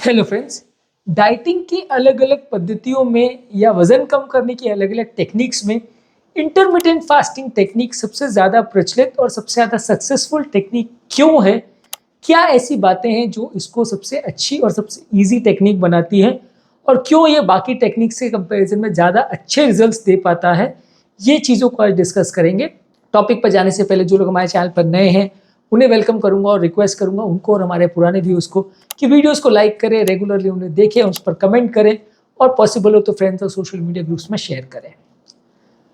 Hello friends. Dieting की अलग अलग पद्धतियों में या वजन कम करने की अलग अलग टेक्निक्स में इंटरमिटेंट फास्टिंग टेक्निक सबसे ज़्यादा प्रचलित और सबसे ज़्यादा सक्सेसफुल टेक्निक क्यों है? क्या ऐसी बातें हैं जो इसको सबसे अच्छी और सबसे इजी टेक्निक बनाती है और क्यों ये बाकी टेक्निक से कंपैरिजन में ज़्यादा अच्छे रिजल्ट्स दे पाता है? ये चीज़ों को आज डिस्कस करेंगे। टॉपिक पर जाने से पहले जो लोग हमारे चैनल पर नए हैं उन्हें वेलकम करूंगा और रिक्वेस्ट करूंगा उनको और हमारे पुराने व्यूअर्स को कि वीडियोस को लाइक करें, रेगुलरली उन्हें देखें, उस पर कमेंट करें और पॉसिबल हो तो फ्रेंड्स और सोशल मीडिया ग्रुप्स में शेयर करें।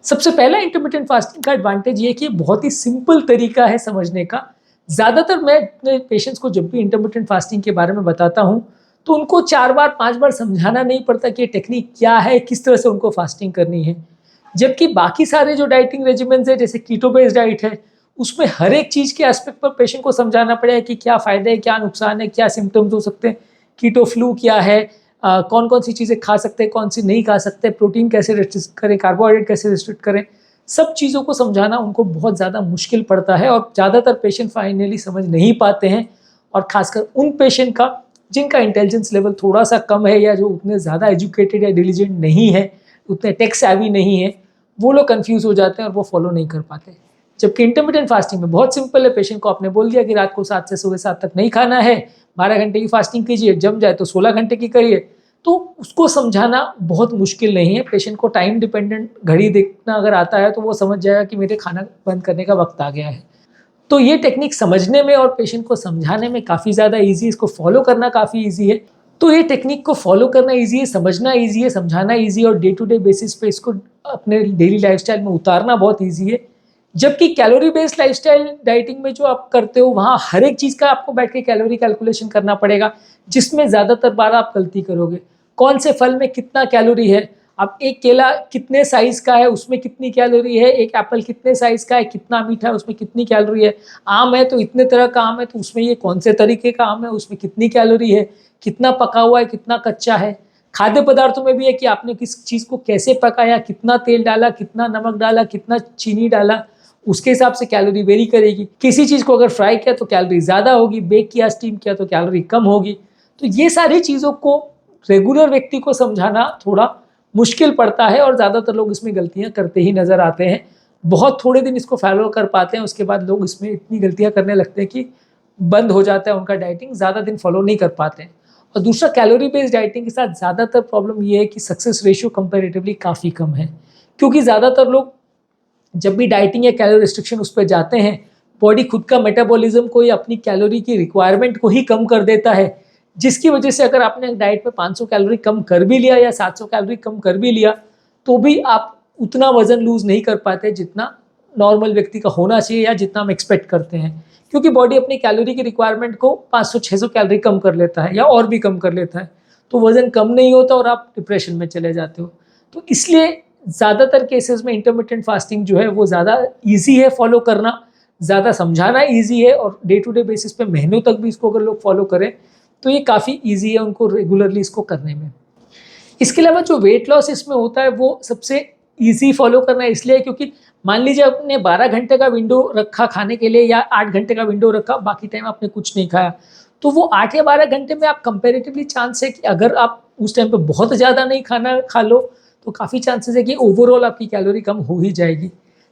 सबसे पहला इंटरमिटेंट फास्टिंग का एडवांटेज ये है कि बहुत ही सिंपल तरीका है समझने का। ज़्यादातर मैं अपने पेशेंट्स को जब भी इंटरमिटेंट फास्टिंग के बारे में बताता हूँ तो उनको 4 बार 5 बार समझाना नहीं पड़ता कि ये टेक्निक क्या है, किस तरह से उनको फास्टिंग करनी है। जबकि बाकी सारे जो डाइटिंग रेजिमेंट्स है, जैसे कीटो बेस्ड डाइट है, उसमें हर एक चीज़ के एस्पेक्ट पर पेशेंट को समझाना पड़ेगा कि क्या फ़ायदे हैं, क्या नुकसान है, क्या सिम्टम्स हो सकते हैं, कीटो फ्लू क्या है, कौन कौन सी चीज़ें खा सकते हैं, कौन सी नहीं खा सकते, प्रोटीन कैसे रिस्ट्रिक्ट करें, कार्बोहाइड्रेट कैसे रिस्ट्रिक्ट करें। सब चीज़ों को समझाना उनको बहुत ज़्यादा मुश्किल पड़ता है और ज़्यादातर पेशेंट फाइनली समझ नहीं पाते हैं। और ख़ासकर उन पेशेंट का जिनका इंटेलिजेंस लेवल थोड़ा सा कम है या जो उतने ज़्यादा एजुकेटेड या डिलीजेंट नहीं है, उतने टेक सेवी नहीं है, वो लोग कंफ्यूज हो जाते हैं और वो फॉलो नहीं कर पाते। जबकि इंटरमिटेंट फास्टिंग में बहुत सिंपल है। पेशेंट को आपने बोल दिया कि रात को 7 से सुबह 7 तक नहीं खाना है, 12 घंटे की फास्टिंग कीजिए, जम जाए तो 16 घंटे की करिए, तो उसको समझाना बहुत मुश्किल नहीं है। पेशेंट को टाइम डिपेंडेंट घड़ी देखना अगर आता है तो वो समझ जाएगा कि मेरे खाना बंद करने का वक्त आ गया है। तो ये टेक्निक समझने में और पेशेंट को समझाने में काफ़ी ज़्यादा ईजी, इसको फॉलो करना काफ़ी ईजी है। तो ये टेक्निक को फॉलो करना ईजी है, समझना ईजी है, समझाना ईजी है और डे टू डे बेसिस पे इसको अपने डेली लाइफस्टाइल में उतारना बहुत ईजी है। जबकि कैलोरी बेस्ड लाइफस्टाइल डाइटिंग में जो आप करते हो वहाँ हर एक चीज़ का आपको बैठ के कैलोरी कैलकुलेशन करना पड़ेगा, जिसमें ज़्यादातर बार आप गलती करोगे। कौन से फल में कितना कैलोरी है, अब एक केला कितने साइज़ का है उसमें कितनी कैलोरी है, एक एप्पल कितने साइज़ का है, कितना मीठा है उसमें कितनी कैलोरी है, आम है तो इतने तरह का आम है तो उसमें ये कौन से तरीके का आम है उसमें कितनी कैलोरी है, कितना पका हुआ है कितना कच्चा है। खाद्य पदार्थों में भी है कि आपने किस चीज़ को कैसे पकाया, कितना तेल डाला, कितना नमक डाला, कितना चीनी डाला, उसके हिसाब से कैलोरी वेरी करेगी। किसी चीज़ को अगर फ्राई किया तो कैलोरी ज़्यादा होगी, बेक किया स्टीम किया तो कैलोरी कम होगी। तो ये सारी चीज़ों को रेगुलर व्यक्ति को समझाना थोड़ा मुश्किल पड़ता है और ज़्यादातर लोग इसमें गलतियाँ करते ही नज़र आते हैं। बहुत थोड़े दिन इसको फॉलो कर पाते हैं, उसके बाद लोग इसमें इतनी गलतियाँ करने लगते हैं कि बंद हो जाता है उनका डाइटिंग, ज़्यादा दिन फॉलो नहीं कर पाते हैं। और दूसरा, कैलोरी बेस्ड डाइटिंग के साथ ज़्यादातर प्रॉब्लम ये है कि सक्सेस रेशियो कंपैरेटिवली काफ़ी कम है। क्योंकि ज़्यादातर लोग जब भी डाइटिंग या कैलोरी रिस्ट्रिक्शन उस पर जाते हैं, बॉडी खुद का मेटाबॉलिज्म को या अपनी कैलोरी की रिक्वायरमेंट को ही कम कर देता है, जिसकी वजह से अगर आपने डाइट में 500 कैलोरी कम कर भी लिया या 700 कैलोरी कम कर भी लिया तो भी आप उतना वजन लूज नहीं कर पाते जितना नॉर्मल व्यक्ति का होना चाहिए या जितना हम एक्सपेक्ट करते हैं। क्योंकि बॉडी अपनी कैलोरी की रिक्वायरमेंट को 500-600 कैलोरी कम कर लेता है या और भी कम कर लेता है, तो वजन कम नहीं होता और आप डिप्रेशन में चले जाते हो। तो इसलिए ज़्यादातर केसेस में इंटरमिटेंट फास्टिंग जो है वो ज़्यादा ईजी है फॉलो करना, ज़्यादा समझाना ईजी है और डे टू डे बेसिस पे महीनों तक भी इसको अगर लोग फॉलो करें तो ये काफ़ी ईजी है उनको रेगुलरली इसको करने में। इसके अलावा जो वेट लॉस इसमें होता है वो सबसे ईजी फॉलो करना इसलिए क्योंकि मान लीजिए आपने 12 घंटे का विंडो रखा खाने के लिए या 8 घंटे का विंडो रखा, बाकी टाइम आपने कुछ नहीं खाया, तो वो 8 या 12 घंटे में आप कंपेरेटिवली चांस है कि अगर आप उस टाइम पे बहुत ज़्यादा नहीं खाना खा लो तो काफ़ी चांसेस है कि ओवरऑल आपकी कैलोरी कम हो ही जाएगी।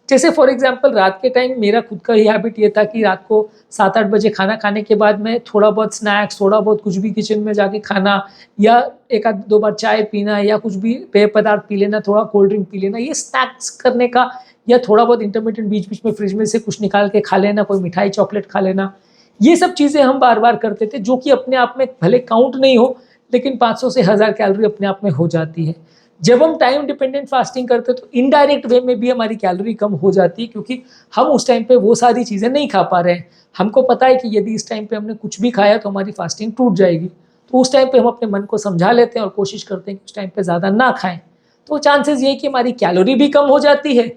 जैसे फॉर एग्जांपल रात के टाइम मेरा खुद का ही हैबिट ये था कि रात को 7-8 बजे खाना खाने के बाद मैं थोड़ा बहुत स्नैक्स, थोड़ा बहुत कुछ भी किचन में जाके खाना या 1-2 बार चाय पीना या कुछ भी पेय पदार्थ पी लेना, थोड़ा कोल्ड ड्रिंक पी लेना, ये स्नैक्स करने का या थोड़ा बहुत इंटरमिटेंट बीच बीच में फ्रिज में से कुछ निकाल के खा लेना, कोई मिठाई चॉकलेट खा लेना, ये सब चीज़ें हम बार बार करते थे जो कि अपने आप में भले काउंट नहीं हो लेकिन 500 से 1000 कैलोरी अपने आप में हो जाती है। जब हम टाइम डिपेंडेंट फास्टिंग करते हैं तो इनडायरेक्ट वे में भी हमारी कैलोरी कम हो जाती है क्योंकि हम उस टाइम पे वो सारी चीज़ें नहीं खा पा रहे हैं। हमको पता है कि यदि इस टाइम पे हमने कुछ भी खाया तो हमारी फास्टिंग टूट जाएगी, तो उस टाइम पे हम अपने मन को समझा लेते हैं और कोशिश करते हैं कि उस टाइम पे ज़्यादा ना खाएं। तो चांसेस ये है कि हमारी कैलोरी भी कम हो जाती है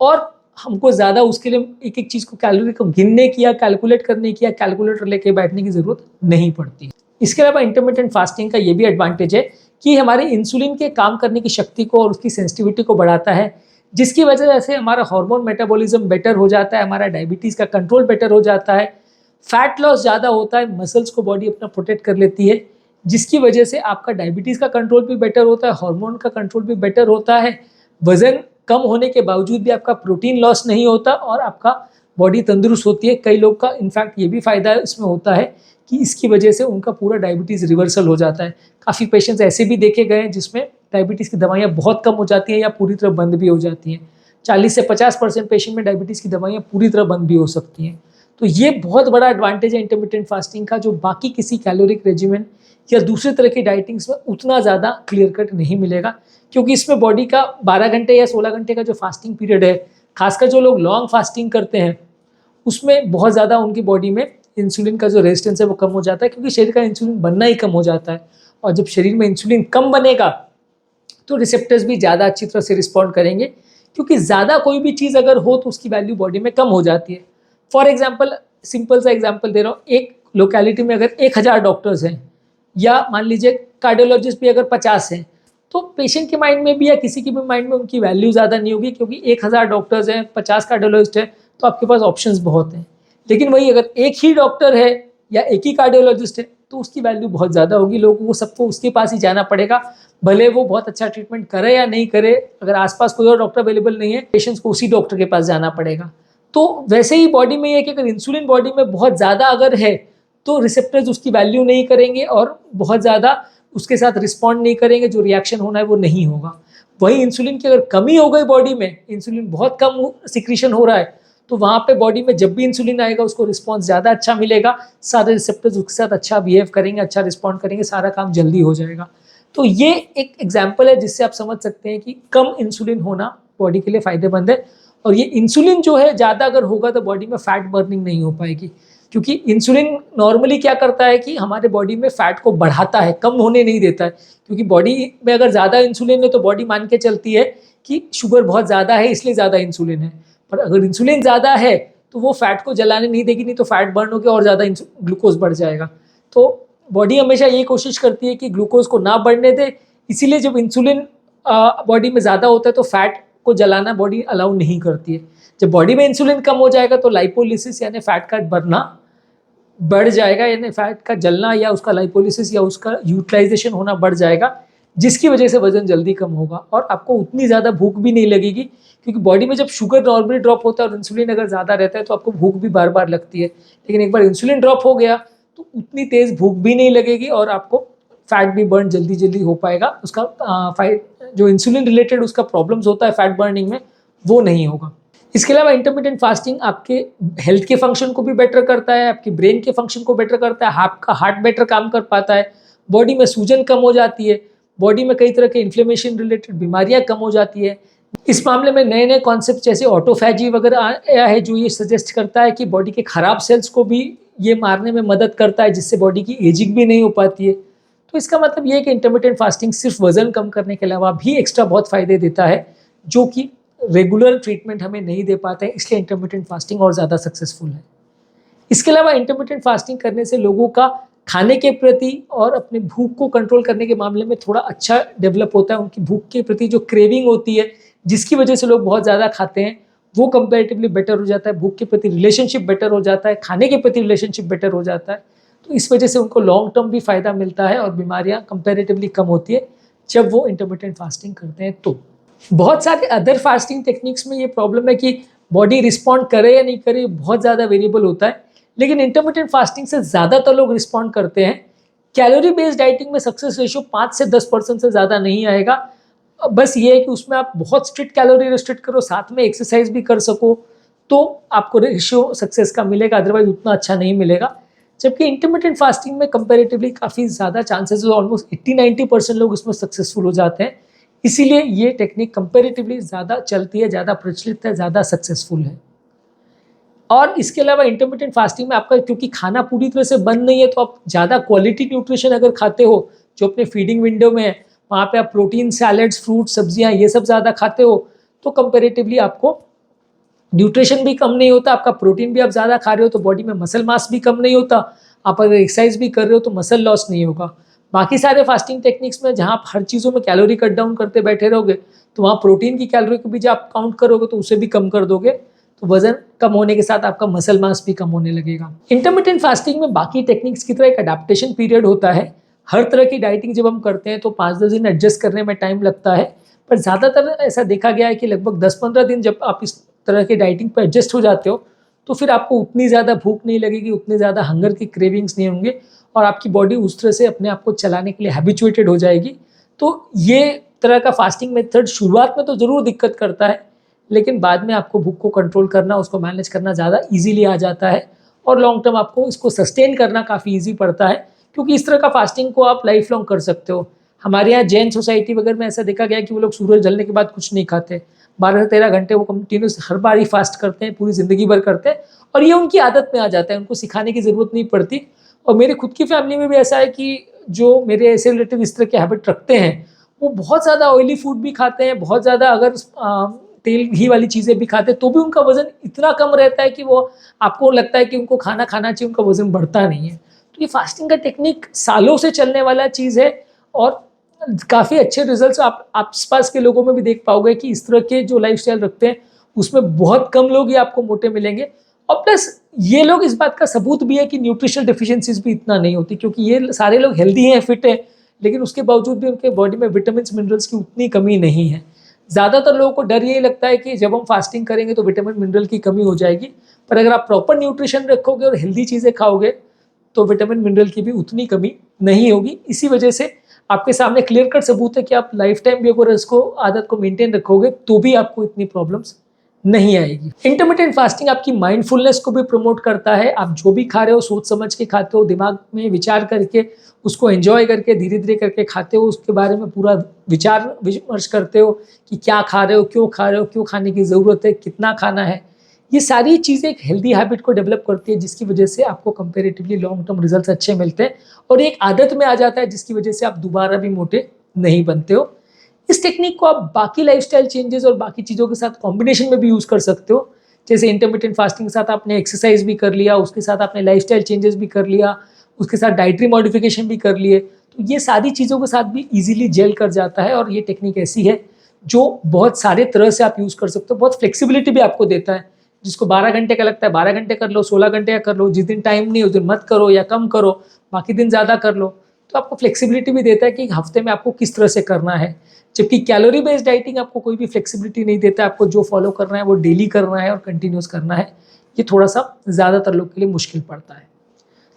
और हमको ज़्यादा उसके लिए एक एक चीज़ को कैलोरी को गिनने की या कैलकुलेट करने की या कैलकुलेटर लेके बैठने की ज़रूरत नहीं पड़ती। इसके अलावा इंटरमिटेंट फास्टिंग का ये भी एडवांटेज है कि हमारे इंसुलिन के काम करने की शक्ति को और उसकी सेंसिटिविटी को बढ़ाता है, जिसकी वजह से हमारा हार्मोन मेटाबॉलिज्म बेटर हो जाता है, हमारा डायबिटीज़ का कंट्रोल बेटर हो जाता है, फैट लॉस ज़्यादा होता है, मसल्स को बॉडी अपना प्रोटेक्ट कर लेती है। जिसकी वजह से आपका डायबिटीज़ का कंट्रोल भी बेटर होता है, हार्मोन का कंट्रोल भी बेटर होता है, वज़न कम होने के बावजूद भी आपका प्रोटीन लॉस नहीं होता और आपका बॉडी तंदुरुस्त होती है। कई लोग का इनफैक्ट ये भी फ़ायदा इसमें होता है कि इसकी वजह से उनका पूरा डायबिटीज़ रिवर्सल हो जाता है। काफ़ी पेशेंट्स ऐसे भी देखे गए हैं जिसमें डायबिटीज़ की दवाइयाँ बहुत कम हो जाती हैं या पूरी तरह बंद भी हो जाती हैं। 40 से 50% पेशेंट में डायबिटीज़ की दवाइयाँ पूरी तरह बंद भी हो सकती हैं। तो ये बहुत बड़ा एडवांटेज है इंटरमिटेंट फास्टिंग का, जो बाकी किसी कैलोरिक रेजिमेंट या दूसरे तरह की डाइटिंग्स में उतना ज़्यादा क्लियर कट नहीं मिलेगा, क्योंकि इसमें बॉडी का 12 घंटे या 16 घंटे का जो फास्टिंग पीरियड है, खासकर जो लोग लॉन्ग फास्टिंग करते हैं उसमें बहुत ज़्यादा उनकी बॉडी में इंसुलिन का जो रेजिस्टेंस है वो कम हो जाता है, क्योंकि शरीर का इंसुलिन बनना ही कम हो जाता है। और जब शरीर में इंसुलिन कम बनेगा तो रिसेप्टर्स भी ज़्यादा अच्छी तरह से रिस्पॉन्ड करेंगे, क्योंकि ज़्यादा कोई भी चीज़ अगर हो तो उसकी वैल्यू बॉडी में कम हो जाती है। फॉर एग्जाम्पल, सिंपल सा एग्जाम्पल दे रहा हूँ, एक लोकेलिटी में अगर 1000 डॉक्टर्स हैं या मान लीजिए कार्डियोलॉजिस्ट भी अगर 50 हैं, तो पेशेंट के माइंड में भी या किसी की भी माइंड में उनकी वैल्यू ज़्यादा नहीं होगी, क्योंकि 1000 डॉक्टर्स हैं, 50 कार्डियोलॉजिस्ट हैं, तो आपके पास ऑप्शंस बहुत हैं। लेकिन वही अगर एक ही डॉक्टर है या एक ही कार्डियोलॉजिस्ट है तो उसकी वैल्यू बहुत ज़्यादा होगी, लोगों को सबको उसके पास ही जाना पड़ेगा, भले वो बहुत अच्छा ट्रीटमेंट करे या नहीं करे। अगर आसपास कोई और डॉक्टर अवेलेबल नहीं है, पेशेंट्स को उसी डॉक्टर के पास जाना पड़ेगा। तो वैसे ही बॉडी में ये है कि अगर इंसुलिन बॉडी में बहुत ज़्यादा अगर है तो रिसेप्टर्स उसकी वैल्यू नहीं करेंगे और बहुत ज़्यादा उसके साथ रिस्पॉन्ड नहीं करेंगे, जो रिएक्शन होना है वो नहीं होगा। वही इंसुलिन की अगर कमी हो गई बॉडी में, इंसुलिन बहुत कम सिक्रीशन हो रहा है, तो वहाँ पे बॉडी में जब भी इंसुलिन आएगा उसको रिस्पॉन्स ज़्यादा अच्छा मिलेगा, सारे रिसेप्टर्स उसके साथ अच्छा बिहेव करेंगे, अच्छा रिस्पॉन्ड करेंगे, सारा काम जल्दी हो जाएगा। तो ये एक एग्जाम्पल है जिससे आप समझ सकते हैं कि कम इंसुलिन होना बॉडी के लिए फ़ायदेमंद है। और ये इंसुलिन जो है ज़्यादा अगर होगा तो बॉडी में फैट बर्निंग नहीं हो पाएगी, क्योंकि इंसुलिन नॉर्मली क्या करता है कि हमारे बॉडी में फैट को बढ़ाता है, कम होने नहीं देता है। क्योंकि बॉडी में अगर ज़्यादा इंसुलिन है तो बॉडी मान के चलती है कि शुगर बहुत ज़्यादा है इसलिए ज़्यादा इंसुलिन है, पर अगर इंसुलिन ज़्यादा है तो वो फैट को जलाने नहीं देगी, नहीं तो फैट बर्न होकर और ज़्यादा ग्लूकोज बढ़ जाएगा। तो बॉडी हमेशा ये कोशिश करती है कि ग्लूकोज को ना बढ़ने दे, इसीलिए जब इंसुलिन बॉडी में ज़्यादा होता है तो फैट को जलाना बॉडी अलाउ नहीं करती है। जब बॉडी में इंसुलिन कम हो जाएगा तो लाइपोलिसिस यानी फैट का बढ़ना बढ़ जाएगा, यानी फैट का जलना या उसका लाइपोलिसिस या उसका यूटिलाइजेशन होना बढ़ जाएगा, जिसकी वजह से वजन जल्दी कम होगा और आपको उतनी ज़्यादा भूख भी नहीं लगेगी। क्योंकि बॉडी में जब शुगर नॉर्मली ड्रॉप होता है और इंसुलिन अगर ज़्यादा रहता है तो आपको भूख भी बार बार लगती है, लेकिन एक बार इंसुलिन ड्रॉप हो गया तो उतनी तेज़ भूख भी नहीं लगेगी और आपको फैट भी बर्न जल्दी जल्दी हो पाएगा। उसका जो इंसुलिन रिलेटेड उसका प्रॉब्लम्स होता है फैट बर्निंग में, वो नहीं होगा। इसके अलावा इंटरमिटेंट फास्टिंग आपके हेल्थ के फंक्शन को भी बेटर करता है, आपकी ब्रेन के फंक्शन को बेटर करता है, आपका हार्ट बेटर काम कर पाता है, बॉडी में सूजन कम हो जाती है, बॉडी में कई तरह के इन्फ्लेमेशन रिलेटेड बीमारियां कम हो जाती है। इस मामले में नए नए कॉन्सेप्ट जैसे ऑटोफैजी वगैरह आया है, जो ये सजेस्ट करता है कि बॉडी के खराब सेल्स को भी ये मारने में मदद करता है, जिससे बॉडी की एजिंग भी नहीं हो पाती है। तो इसका मतलब ये है कि इंटरमिटेंट फास्टिंग सिर्फ वजन कम करने के अलावा भी एक्स्ट्रा बहुत फायदे देता है, जो कि रेगुलर ट्रीटमेंट हमें नहीं दे पाते हैं, इसलिए इंटरमिटेंट फास्टिंग और ज़्यादा सक्सेसफुल है। इसके अलावा इंटरमिटेंट फास्टिंग करने से लोगों का खाने के प्रति और अपने भूख को कंट्रोल करने के मामले में थोड़ा अच्छा डेवलप होता है। उनकी भूख के प्रति जो क्रेविंग होती है, जिसकी वजह से लोग बहुत ज़्यादा खाते हैं, वो कंपैरेटिवली बेटर हो जाता है। भूख के प्रति रिलेशनशिप बेटर हो जाता है, खाने के प्रति रिलेशनशिप बेटर हो जाता है। तो इस वजह से उनको लॉन्ग टर्म भी फ़ायदा मिलता है और बीमारियां कंपैरेटिवली कम होती है जब वो इंटरमिटेंट फास्टिंग करते हैं। तो बहुत सारे अदर फास्टिंग टेक्निक्स में ये प्रॉब्लम है कि बॉडी रिस्पॉन्ड करे या नहीं करे, बहुत ज़्यादा वेरिएबल होता है, लेकिन इंटरमिटेंट फास्टिंग से ज़्यादातर लोग रिस्पॉन्ड करते हैं। कैलोरी बेस्ड डाइटिंग में सक्सेस रेशियो 5 से 10% से ज़्यादा नहीं आएगा। बस ये है कि उसमें आप बहुत स्ट्रिक्ट कैलोरी रिस्ट्रिक्ट करो, साथ में एक्सरसाइज भी कर सको, तो आपको रेशियो सक्सेस का मिलेगा, अदरवाइज उतना अच्छा नहीं मिलेगा। जबकि इंटरमिटेंट फास्टिंग में कंपैरेटिवली काफ़ी ज़्यादा चांसेस है, ऑलमोस्ट 80-90% लोग इसमें सक्सेसफुल हो जाते हैं। इसीलिए ये टेक्निक कंपैरेटिवली ज़्यादा चलती है, ज़्यादा प्रचलित है, ज़्यादा सक्सेसफुल है। और इसके अलावा इंटरमिटेंट फास्टिंग में आपका क्योंकि खाना पूरी तरह से बंद नहीं है, तो आप ज़्यादा क्वालिटी न्यूट्रिशन अगर खाते हो जो अपने फीडिंग विंडो में है, वहाँ पे आप प्रोटीन, सैलड्स, फ्रूट, सब्जियाँ ये सब ज़्यादा खाते हो, तो कंपैरेटिवली आपको न्यूट्रिशन भी कम नहीं होता, आपका प्रोटीन भी आप ज़्यादा खा रहे हो तो बॉडी में मसल मास भी कम नहीं होता, आप अगर एक्सरसाइज भी कर रहे हो तो मसल लॉस नहीं होगा। बाकी सारे फास्टिंग टेक्निक्स में जहाँ आप हर चीज़ों में कैलोरी कट डाउन करते बैठे रहोगे, तो वहाँ प्रोटीन की कैलोरी को भी जब आप काउंट करोगे तो उसे भी कम कर दोगे, तो वजन कम होने के साथ आपका मसल मास भी कम होने लगेगा। इंटरमिटेंट फास्टिंग में बाकी टेक्निक्स की तरह एक अडेप्टेशन पीरियड होता है, हर तरह की डाइटिंग जब हम करते हैं तो 5-10 दिन एडजस्ट करने में टाइम लगता है, पर ज़्यादातर ऐसा देखा गया है कि लगभग 10-15 दिन जब आप इस तरह की डाइटिंग पे एडजस्ट हो जाते हो, तो फिर आपको उतनी ज़्यादा भूख नहीं लगेगी, उतनी ज़्यादा हंगर की क्रेविंग्स नहीं होंगे और आपकी बॉडी उस तरह से अपने आप को चलाने के लिए हैबिचुएटेड हो जाएगी। तो ये तरह का फास्टिंग मेथड शुरुआत में तो ज़रूर दिक्कत करता है, लेकिन बाद में आपको भूख को कंट्रोल करना, उसको मैनेज करना ज़्यादा ईज़िली आ जाता है और लॉन्ग टर्म आपको इसको सस्टेन करना काफ़ी ईज़ी पड़ता है, क्योंकि इस तरह का फास्टिंग को आप लाइफ लॉन्ग कर सकते हो। हमारे यहाँ जैन सोसाइटी वगैरह में ऐसा देखा गया है कि वो लोग सूरज ढलने के बाद कुछ नहीं खाते। 12 से 13 घंटे वो कंटिन्यूस हर बार ही फास्ट करते हैं, पूरी ज़िंदगी भर करते हैं और ये उनकी आदत में आ जाता है, उनको सिखाने की ज़रूरत नहीं पड़ती। और मेरे खुद की फैमिली में भी ऐसा है कि जो मेरे ऐसे रिलेटिव इस तरह के हैबिट रखते हैं, वो बहुत ज़्यादा ऑयली फूड भी खाते हैं, बहुत ज़्यादा अगर तेल घी वाली चीज़ें भी खाते हैं, तो भी उनका वज़न इतना कम रहता है कि वो आपको लगता है कि उनको खाना खाना चाहिए, उनका वज़न बढ़ता नहीं है। तो ये फास्टिंग का टेक्निक सालों से चलने वाला चीज़ है और काफ़ी अच्छे रिजल्ट्स आप आस-पास के लोगों में भी देख पाओगे कि इस तरह के जो लाइफ़स्टाइल रखते हैं, उसमें बहुत कम लोग ही आपको मोटे मिलेंगे। और प्लस ये लोग इस बात का सबूत भी है कि न्यूट्रिशनल डेफिशिएंसीज़ भी इतना नहीं होती, क्योंकि ये सारे लोग हेल्दी हैं, फिट हैं, लेकिन उसके बावजूद भी उनके बॉडी में विटामिन्स, मिनरल्स की उतनी कमी नहीं है। ज़्यादातर लोगों को डर यही लगता है कि जब हम फास्टिंग करेंगे तो विटामिन, मिनरल की कमी हो जाएगी, पर अगर आप प्रॉपर न्यूट्रिशन रखोगे और हेल्दी चीज़ें खाओगे, तो विटामिन, मिनरल की भी उतनी कमी नहीं होगी। इसी वजह से आपके सामने क्लियर कट सबूत है कि आप लाइफ टाइम भी अगर इसको आदत को मेंटेन रखोगे, तो भी आपको इतनी प्रॉब्लम्स नहीं आएगी। इंटरमिटेंट फास्टिंग आपकी माइंडफुलनेस को भी प्रमोट करता है। आप जो भी खा रहे हो सोच समझ के खाते हो, दिमाग में विचार करके उसको एंजॉय करके धीरे-धीरे करके खाते हो, उसके बारे में पूरा विचार विमर्श करते हो कि क्या खा रहे हो, क्यों खाने की ज़रूरत है, कितना खाना है। ये सारी चीज़ें एक हेल्दी हैबिट को डेवलप करती है, जिसकी वजह से आपको कंपैरेटिवली लॉन्ग टर्म रिजल्ट्स अच्छे मिलते हैं और एक आदत में आ जाता है, जिसकी वजह से आप दोबारा भी मोटे नहीं बनते हो। इस टेक्निक को आप बाकी लाइफस्टाइल चेंजेस और बाकी चीज़ों के साथ कॉम्बिनेशन में भी यूज़ कर सकते हो। जैसे इंटरमिटेंट फास्टिंग के साथ आपने एक्सरसाइज भी कर लिया, उसके साथ आपने लाइफस्टाइल चेंजेस भी कर लिया, उसके साथ डाइटरी मॉडिफिकेशन भी कर लिए, तो ये सारी चीज़ों के साथ भी ईजिली जेल कर जाता है। और ये टेक्निक ऐसी है जो बहुत सारे तरह से आप यूज़ कर सकते हो, बहुत फ्लेक्सिबिलिटी भी आपको देता है। जिसको 12 घंटे का लगता है 12 घंटे कर लो, 16 घंटे का कर लो, जिस दिन टाइम नहीं उस दिन मत करो या कम करो, बाकी दिन ज़्यादा कर लो। तो आपको फ्लेक्सिबिलिटी भी देता है कि हफ्ते में आपको किस तरह से करना है। जबकि कैलोरी बेस्ड डाइटिंग आपको कोई भी फ्लेक्सिबिलिटी नहीं देता, आपको जो फॉलो करना है वो डेली करना है और कंटिन्यूस करना है। ये थोड़ा सा ज़्यादातर लोग के लिए मुश्किल पड़ता है।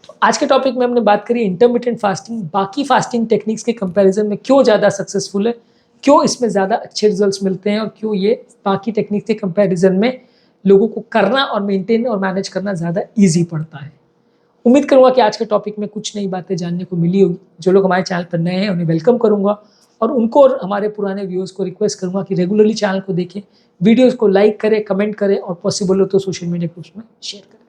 तो आज के टॉपिक में हमने बात करी इंटरमिटेंट फास्टिंग बाकी फास्टिंग टेक्निक्स के कंपैरिजन में क्यों ज़्यादा सक्सेसफुल है, क्यों इसमें ज़्यादा अच्छे रिजल्ट्स मिलते हैं और क्यों ये बाकी टेक्निक्स के कंपैरिजन में लोगों को करना और मेंटेन और मैनेज करना ज़्यादा ईजी पड़ता है। उम्मीद करूंगा कि आज के टॉपिक में कुछ नई बातें जानने को मिली होगी। जो लोग हमारे चैनल पर नए हैं उन्हें वेलकम करूंगा और उनको और हमारे पुराने व्यूअर्स को रिक्वेस्ट करूंगा कि रेगुलरली चैनल को देखें, वीडियोस को लाइक करें, कमेंट करें और पॉसिबल हो तो सोशल मीडिया ग्रुप्स में शेयर करें।